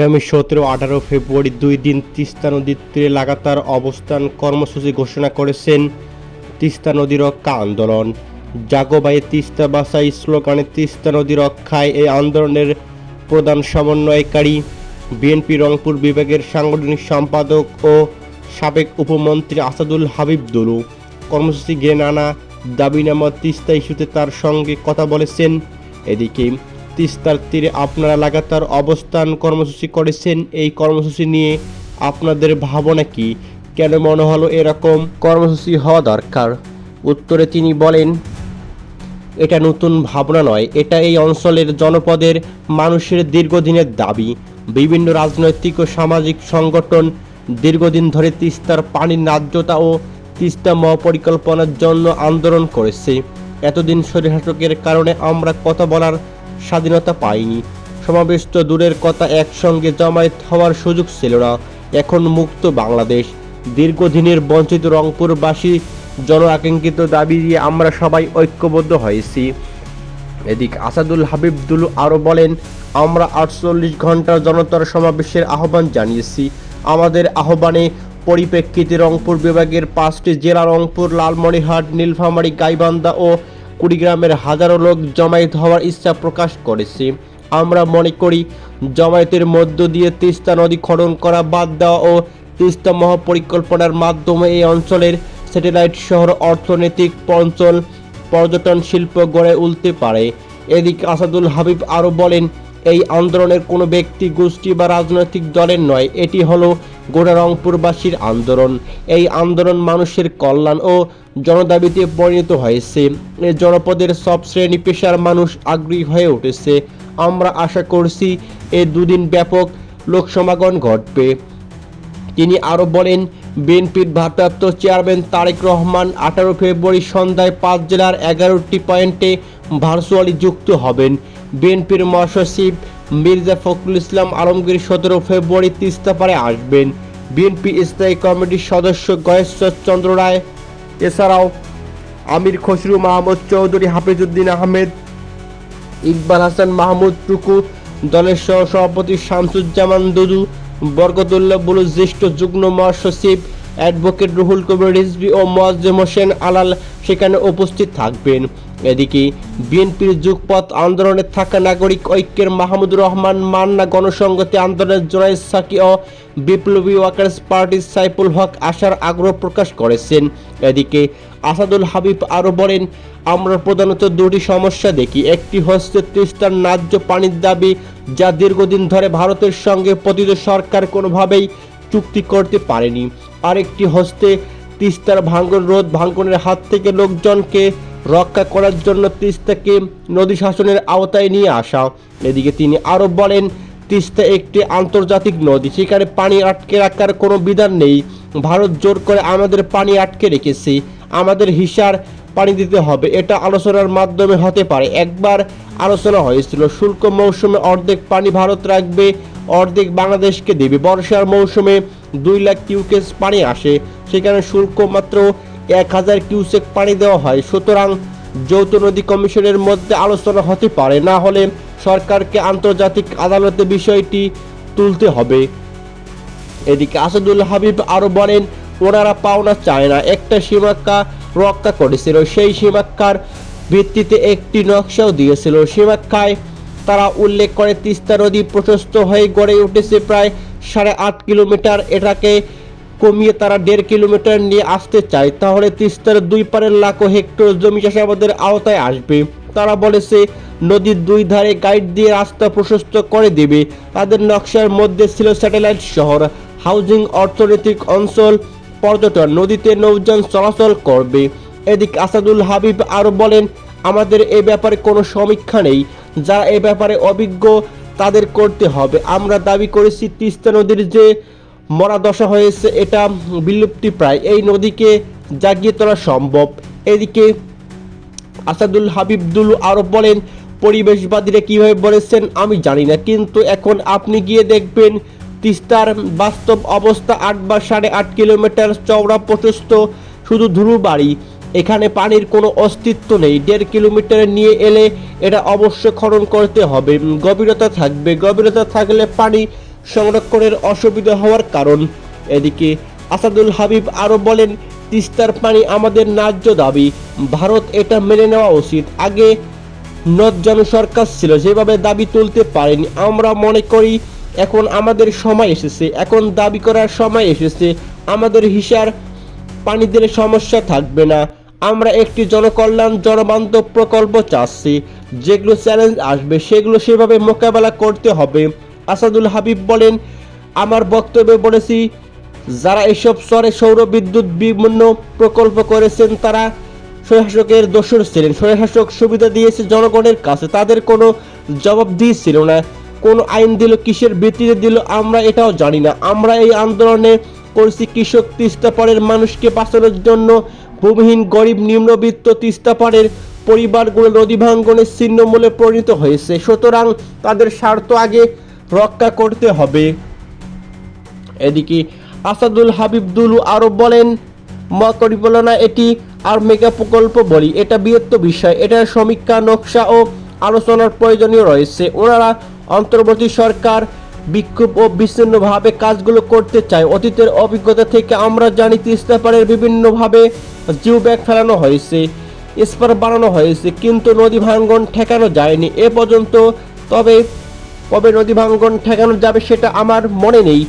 আগামী 17-18 ফেব্রুয়ারি 2 দিন তিস্তা নদীর তীরে লাগাতার অবস্থান কর্মসূচি ঘোষণা করেছেন তিস্তা নদী রক্ষা আন্দোলন। জাগো ভাই তিস্তা বাঁচাই স্লোগানে তিস্তা নদী রক্ষায় এই আন্দোলনের প্রধান সমন্বয়কারী বিএনপি রংপুর বিভাগের সাংগঠনিক সম্পাদক ও সাবেক উপমন্ত্রী আসাদুল হাবিব দুলু কর্মসূচি ঘিরে নানা দাবিনামা তিস্তা ইস্যুতে তার সঙ্গে কথা বলেছেন। এদিকে তিস্তার তীরে আপনারা লাগাতার অবস্থান কর্মসূচি করেছেন, এই কর্মসূচি নিয়ে আপনাদের ভাবনা কি? কেন মনে হলো এরকম কর্মসূচি হওয়া দরকার? উত্তরে তিনি বলেন, এটা নতুন ভাবনা নয়, এটা এই অঞ্চলের জনপদের মানুষের দীর্ঘদিনের দাবি। বিভিন্ন রাজনৈতিক ও সামাজিক সংগঠন দীর্ঘদিন ধরে তিস্তার পানির ন্যায্যতা ও তিস্তা মহাপরিকল্পনার জন্য আন্দোলন করেছে। এতদিন স্বৈরশাসকের কারণে আমরা কথা বলার স্বাধীনতা পাইনি, সমাবেশ তো দূরের কথা, একসঙ্গে জমায়েত হওয়ার সুযোগ ছিল না। এখন মুক্ত বাংলাদেশ, দীর্ঘদিনের বঞ্চিত রংপুরবাসী জন আকাঙ্ক্ষিত দাবি দিয়ে আমরা সবাই ঐক্যবদ্ধ হয়েছি। এদিকে আসাদুল হাবিব দুলু আরও বলেন, আমরা 48 ঘন্টার জনতার সমাবেশের আহ্বান জানিয়েছি। আমাদের আহ্বানে পরিপ্রেক্ষিতে রংপুর বিভাগের 5টি জেলা রংপুর, লালমনিরহাট, নীলফামারী, গাইবান্ধা ও কুড়িগ্রামের হাজারো লোক জমায়েত হওয়ার ইচ্ছা প্রকাশ করেছে। আমরা মনে করি জমায়েতের মধ্য দিয়ে তিস্তা নদী খনন করা বাদ দেওয়া ও তিস্তা মহাপরিকল্পনার মাধ্যমে এই অঞ্চলের স্যাটেলাইট শহর, অর্থনৈতিক অঞ্চল, পর্যটন শিল্প গড়ে উঠতে পারে। এদিকে আসাদুল হাবিব আরও বলেন, এই আন্দোলনের কোনো ব্যক্তি, গোষ্ঠী বা রাজনৈতিক দলের নয়, এটি হলো গোটা রংপুরবাসীর আন্দোলন। এই আন্দোলন মানুষের কল্যাণ ও জনদাবিতে পরিণত হয়েছে। এই জনপদের সব শ্রেণী পেশার মানুষ আগ্রহী হয়ে উঠেছে। আমরা আশা করছি এই দুদিন ব্যাপক লোকসমাগম ঘটবে। তিনি আরও বলেন, বিএনপির ভারপ্রাপ্ত চেয়ারম্যান তারেক রহমান 18 ফেব্রুয়ারি সন্ধ্যায় 5 জেলার 11টি পয়েন্টে ভার্চুয়ালি যুক্ত হবেন। বিএনপির মহাসচিব মির্জা ফখরুল ইসলাম আলমগীর 17 ফেব্রুয়ারি তিস্তাপাড়ে আসবেন। বিএনপি স্থায়ী কমিটির সদস্য গয়েশ্বর চন্দ্র রায়, এছাড়াও আমির খসরু মাহমুদ চৌধুরী, হাফিজউদ্দিন আহমেদ, ইকবাল হাসান মাহমুদ টুকু, দলের সহসভাপতি শামসুজ্জামান দুদু, বরকতুল্লাহ বুলু, জ্যেষ্ঠ যুগ্ম মহাসচিব অ্যাডভোকেট রুহুল কবির রিজভী ও মোয়াজ্জেম হোসেন আলাল সেখানে উপস্থিত থাকবেন। এদিকে বিএনপির যুগপৎ আন্দোলনে থাকা নাগরিক ঐক্যের মাহমুদুর রহমান মান্না, গণসংহতি আন্দোলনের জোনায়েদ সাকি ও বিপ্লবী ওয়ার্কার্স পার্টির সাইফুল হক আসার আগ্রহ প্রকাশ করেছেন। এদিকে আসাদুল হাবিব আরও বলেন, আমরা প্রধানত দুটি সমস্যা দেখি। একটি হচ্ছে তিস্তার ন্যায্য পানির দাবি, যা দীর্ঘদিন ধরে ভারতের সঙ্গে পতিত সরকার কোনোভাবেই চুক্তি করতে পারেনি। আরেকটি হচ্ছে তিস্তার ভাঙন রোধ, ভাঙনের হাত থেকে লোকজনকে রক্ষা করার জন্য তিস্তাকে নদী শাসনের আওতায় নিয়ে আসা। এদিকে তিনি আরও বলেন, তিস্তা একটি আন্তর্জাতিক নদী, সেখানে পানি আটকে রাখার কোনো বিধান নেই। ভারত জোর করে আমাদের পানি আটকে রেখেছে, আমাদের হিসার পানি দিতে হবে। এটা আলোচনার মাধ্যমে হতে পারে। একবার আলোচনা হয়েছিল, শুল্ক মৌসুমে অর্ধেক পানি ভারত রাখবে, অর্ধেক বাংলাদেশকে দেবে। বর্ষার মৌসুমে 2 লাখ কিউসেক পানি আসে, সেখানে শুল্ক মাত্র 1000 কিউসেক পানি দেওয়া হয়। সুতরাং যৌথ নদী কমিশনের মধ্যে আলোচনা হতে পারে, না হলে সরকারকে আন্তর্জাতিক আদালতে বিষয়টি তুলতে হবে। এদিকে আসাদুল হাবিব আরও বলেন, ওনারা পাওনা চায় না, একটা সীমাকা রক্ষা করেছিল, সেই সীমাকার ভিত্তিতে একটি নকশাও দিয়েছিল। সীমাকায় তারা উল্লেখ করে তিস্তা নদী প্রশস্ত হয়ে গড়ে উঠেছে প্রায় 8.5 কিলোমিটার, এটাকে কমিয়ে তারা 1.5 কিলোমিটার নিয়ে আসতে চায়। তাহলে তিস্তার 2 পারের লাখো হেক্টর জমি চাষাবাদের আওতায় আসবে। তারা বলেছে নদীর 2 ধারে গাইড দিয়ে রাস্তা প্রশস্ত করে দেবে। তাদের নকশার মধ্যে ছিল স্যাটেলাইট শহর, হাউজিং, অর্থনৈতিক অঞ্চল, পর্যটন, নদীতে নৌযান চলাচল করবে। এদিকে আসাদুল হাবিব আরও বলেন, আমাদের এ ব্যাপারে কোনো সমীক্ষা নেই, যারা এ ব্যাপারে অভিজ্ঞ তাদের করতে হবে। আমরা দাবি করেছি তিস্তা নদীর যে মরা দশা হয়েছে এটা বিলুপ্তি প্রায়, এই নদীকে জাগিয়ে তোলা সম্ভব। এদিকে আসাদুল হাবিব দুলু আরও বলেন, পরিবেশবাদীরা কীভাবে বলেছেন আমি জানি না, কিন্তু এখন আপনি গিয়ে দেখবেন তিস্তার বাস্তব অবস্থা। 8 বা 8.5 কিলোমিটার চওড়া প্রশস্ত শুধু ধুরু বাড়ি, এখানে পানির কোনো অস্তিত্ব নেই। 1.5 কিলোমিটার নিয়ে এলে এটা অবশ্য খনন করতে হবে, গভীরতা থাকবে, গভীরতা থাকলে পানি সংরক্ষণের অসুবিধা হওয়ার কারণ। এদিকে আসাদুল হাবিব আরও বলেন, তিস্তার পানি আমাদের ন্যায্য দাবি, ভারত এটা মেনে নেওয়া উচিত। আগে নতজানু সরকার ছিল, যেভাবে দাবি তুলতে পারেনি। আমরা মনে করি এখন আমাদের সময় এসেছে, এখন দাবি করার সময় এসেছে। আমাদের হিসার পানিদের সমস্যা থাকবে না। আমরা একটি জনকল্যাণ জনবান্ধব প্রকল্প চাচ্ছি। যেগুলো চ্যালেঞ্জ আসবে সেগুলো সেভাবে মোকাবেলা করতে হবে। আসাদুল হাবিব বলেন, আমার বক্তব্যে বলেছি, যারা এসব স্তরে সৌর বিদ্যুৎ বিভিন্ন প্রকল্প করেছেন তারা স্বৈরশাসকের দোসর ছিলেন। স্বৈরশাসক সুবিধা দিয়েছে জনগণের কাছে, তাদের কোনো জবাবদিহি ছিল না। কোন আইন দিল, কিসের ভিত্তিতে দিল, আমরা এটাও জানি না। আমরা এই আন্দোলনে করছি কৃষক, তিস্তাপাড়ের মানুষকে বাঁচানোর জন্য। ভূমিহীন, গরিব, নিম্নবিত্ত তিস্তাপাড়ের পরিবারগুলো নদী ভাঙ্গনের ছিন্নমূলে পরিণত হয়েছে। সুতরাং তাদের স্বার্থ আগে রক্ষা করতে হবে। এদিকে আসাদুল হাবিব দুলু আরও বলেন, মহাপরিকল্পনা এটি আর মেগা প্রকল্প বলি, এটা বৃহত্তর বিষয়। এটার সমীক্ষা, নকশা ও আলোচনার প্রয়োজনীয় রয়েছে। ওনারা অন্তর্বর্তী সরকার বিক্ষোভ ও বিচ্ছিন্নভাবে কাজগুলো করতে চায়। অতীতের অভিজ্ঞতা থেকে আমরা জানি তিস্তাপাড়ের বিভিন্নভাবে জিও ব্যাগ ফেলানো হয়েছে, স্পার বানানো হয়েছে, কিন্তু নদী ভাঙ্গন ঠেকানো যায়নি এ পর্যন্ত। তবে কবে নদী ভাঙ্গন ঠেকানো যাবে সেটা আমার মনে নেই।